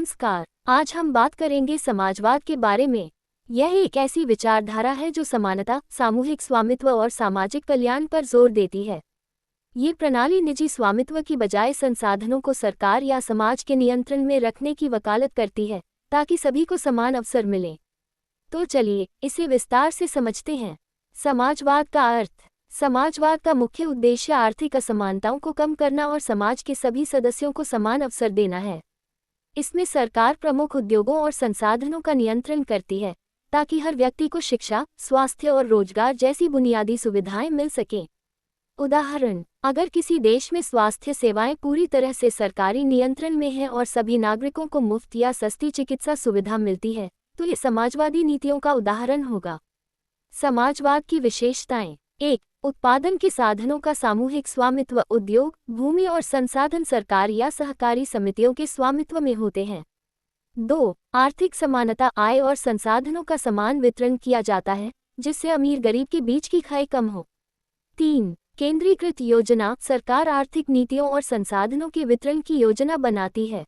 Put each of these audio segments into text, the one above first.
नमस्कार। आज हम बात करेंगे समाजवाद के बारे में। यह एक ऐसी विचारधारा है जो समानता, सामूहिक स्वामित्व और सामाजिक कल्याण पर जोर देती है। ये प्रणाली निजी स्वामित्व की बजाय संसाधनों को सरकार या समाज के नियंत्रण में रखने की वकालत करती है, ताकि सभी को समान अवसर मिले। तो चलिए इसे विस्तार से समझते हैं। समाजवाद का अर्थ। समाजवाद का मुख्य उद्देश्य आर्थिक असमानताओं को कम करना और समाज के सभी सदस्यों को समान अवसर देना है। इसमें सरकार प्रमुख उद्योगों और संसाधनों का नियंत्रण करती है, ताकि हर व्यक्ति को शिक्षा, स्वास्थ्य और रोजगार जैसी बुनियादी सुविधाएं मिल सकें। उदाहरण, अगर किसी देश में स्वास्थ्य सेवाएं पूरी तरह से सरकारी नियंत्रण में हैं और सभी नागरिकों को मुफ्त या सस्ती चिकित्सा सुविधा मिलती है, तो ये समाजवादी नीतियों का उदाहरण होगा। समाजवाद की विशेषताएं। 1. उत्पादन के साधनों का सामूहिक स्वामित्व। उद्योग, भूमि और संसाधन सरकार या सहकारी समितियों के स्वामित्व में होते हैं। 2. आर्थिक समानता। आय और संसाधनों का समान वितरण किया जाता है, जिससे अमीर गरीब के बीच की खाई कम हो। 3. केंद्रीकृत योजना। सरकार आर्थिक नीतियों और संसाधनों के वितरण की योजना बनाती है।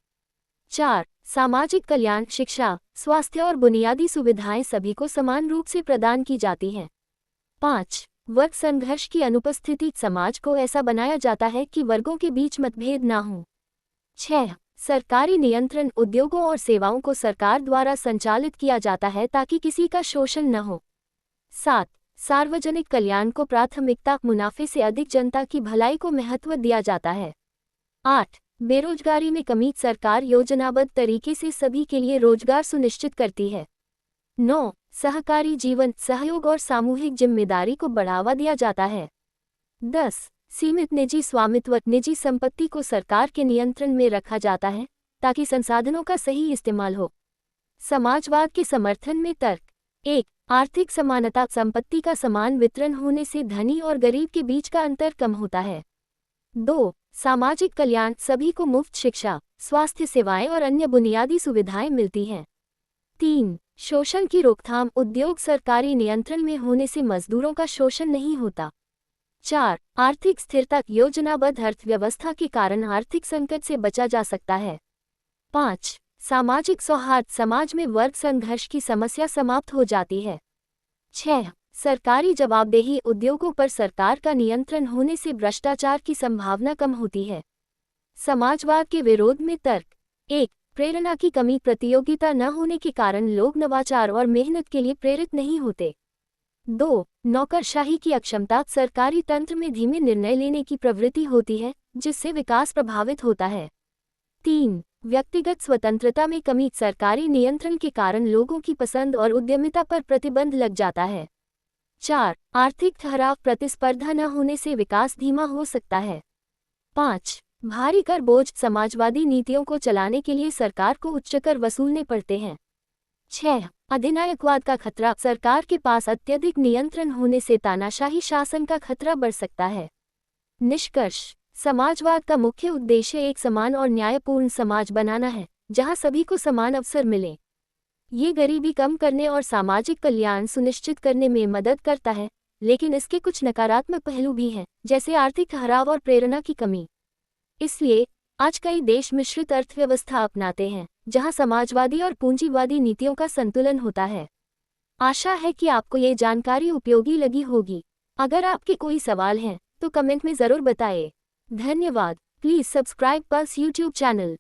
4. सामाजिक कल्याण। शिक्षा, स्वास्थ्य और बुनियादी सुविधाएं सभी को समान रूप से प्रदान की जाती हैं। 5. वर्ग संघर्ष की अनुपस्थिति। समाज को ऐसा बनाया जाता है कि वर्गों के बीच मतभेद ना हो। 6. सरकारी नियंत्रण। उद्योगों और सेवाओं को सरकार द्वारा संचालित किया जाता है ताकि किसी का शोषण न हो। 7. सार्वजनिक कल्याण को प्राथमिकता। मुनाफे से अधिक जनता की भलाई को महत्व दिया जाता है। 8. बेरोजगारी में कमी। सरकार योजनाबद्ध तरीके से सभी के लिए रोजगार सुनिश्चित करती है। 9. सहकारी जीवन। सहयोग और सामूहिक जिम्मेदारी को बढ़ावा दिया जाता है। 10. सीमित निजी स्वामित्व। निजी संपत्ति को सरकार के नियंत्रण में रखा जाता है, ताकि संसाधनों का सही इस्तेमाल हो। समाजवाद के समर्थन में तर्क। 1. आर्थिक समानता। संपत्ति का समान वितरण होने से धनी और गरीब के बीच का अंतर कम होता है। 2. सामाजिक कल्याण। सभी को मुफ्त शिक्षा, स्वास्थ्य सेवाएं और अन्य बुनियादी सुविधाएं मिलती हैं। 3. शोषण की रोकथाम। उद्योग सरकारी नियंत्रण में होने से मजदूरों का शोषण नहीं होता। 4. आर्थिक स्थिरता। योजनाबद्ध अर्थव्यवस्था के कारण आर्थिक संकट से बचा जा सकता है। 5. सामाजिक सौहार्द। समाज में वर्ग संघर्ष की समस्या समाप्त हो जाती है। 6. सरकारी जवाबदेही। उद्योगों पर सरकार का नियंत्रण होने से भ्रष्टाचार की संभावना कम होती है। समाजवाद के विरोध में तर्क। 1. प्रेरणा की कमी। प्रतियोगिता न होने के कारण लोग नवाचार और मेहनत के लिए प्रेरित नहीं होते। 2. नौकरशाही की अक्षमता। सरकारी तंत्र में धीमे निर्णय लेने की प्रवृत्ति होती है, जिससे विकास प्रभावित होता है। 3. व्यक्तिगत स्वतंत्रता में कमी। सरकारी नियंत्रण के कारण लोगों की पसंद और उद्यमिता पर प्रतिबंध लग जाता है। 4. आर्थिक ठहराव। प्रतिस्पर्धा न होने से विकास धीमा हो सकता है। 5. भारी कर बोझ। समाजवादी नीतियों को चलाने के लिए सरकार को उच्च कर वसूलने पड़ते हैं। 6. अधिनायकवाद का खतरा। सरकार के पास अत्यधिक नियंत्रण होने से तानाशाही शासन का खतरा बढ़ सकता है। निष्कर्ष। समाजवाद का मुख्य उद्देश्य एक समान और न्यायपूर्ण समाज बनाना है, जहां सभी को समान अवसर मिले। ये गरीबी कम करने और सामाजिक कल्याण सुनिश्चित करने में मदद करता है, लेकिन इसके कुछ नकारात्मक पहलू भी हैं, जैसे आर्थिक ठहराव और प्रेरणा की कमी। इसलिए आज कई देश मिश्रित अर्थव्यवस्था अपनाते हैं, जहां समाजवादी और पूंजीवादी नीतियों का संतुलन होता है। आशा है कि आपको ये जानकारी उपयोगी लगी होगी। अगर आपके कोई सवाल हैं, तो कमेंट में ज़रूर बताएं। धन्यवाद। Please subscribe pulse YouTube channel.